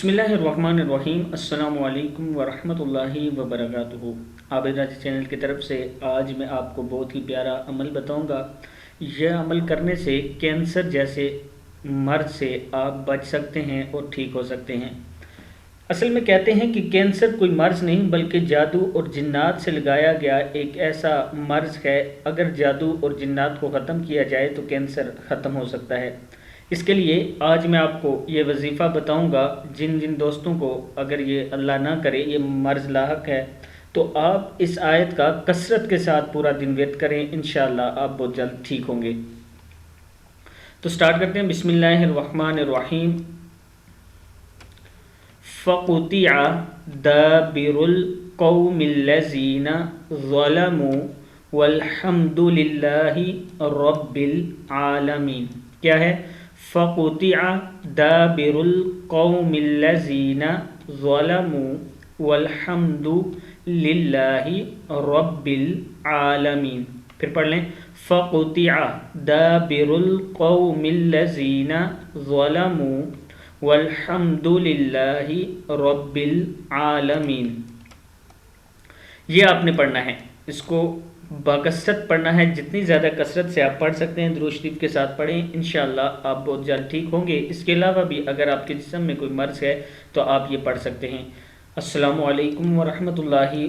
बिस्मिल्लाहिर्रहमानिर्रहीम। अस्सलामु अलैकुम वरहमतुल्लाहि वबरकातुहू। आबिद राजी चैनल की तरफ से आज मैं आपको बहुत ही प्यारा अमल बताऊंगा। यह अमल करने से कैंसर जैसे मर्ज से आप बच सकते हैं और ठीक हो सकते हैं। असल में कहते हैं कि कैंसर कोई मर्ज नहीं बल्कि जादू और जिन्नात से लगाया गया एक ऐसा मर्ज है। अगर जादू और जिन्नात को ख़त्म किया जाए तो कैंसर ख़त्म हो सकता है। इसके लिए आज मैं आपको ये वजीफ़ा बताऊंगा। जिन जिन दोस्तों को अगर ये अल्लाह ना करे ये मर्ज लाहक है तो आप इस आयत का कसरत के साथ पूरा दिन व्यर्थ करें, इंशाअल्लाह आप बहुत जल्द ठीक होंगे। तो स्टार्ट करते हैं। बिस्मिल्लाहिर्रहमानिर्रहीम। फ़क़ुतिअ दाबिरुल क़ौमिल्लज़ीना ज़लमू वल्हम्दुलिल्लाहि रब्बिल आलमीन। क्या है? फ़क़ुतिअ दाबिरुल क़ौमिल्लज़ीना ज़लमू वल्हम्दुलिल्लाहि रब्बिल आलमीन। फिर पढ़ लें। फ़क़ुतिअ दाबिरुल क़ौमिल्लज़ीना ज़लमू वल्हम्दुलिल्लाहि रब्बिल आलमीन। ये आपने पढ़ना है, इसको बकसरत पढ़ना है। जितनी ज़्यादा कसरत से आप पढ़ सकते हैं दुरूद शरीफ के साथ पढ़ें, इंशाअल्लाह आप बहुत जल्द ठीक होंगे। इसके अलावा भी अगर आपके जिस्म में कोई मर्ज़ है तो आप ये पढ़ सकते हैं। अस्सलामु अलैकुम वरहमतुल्लाहि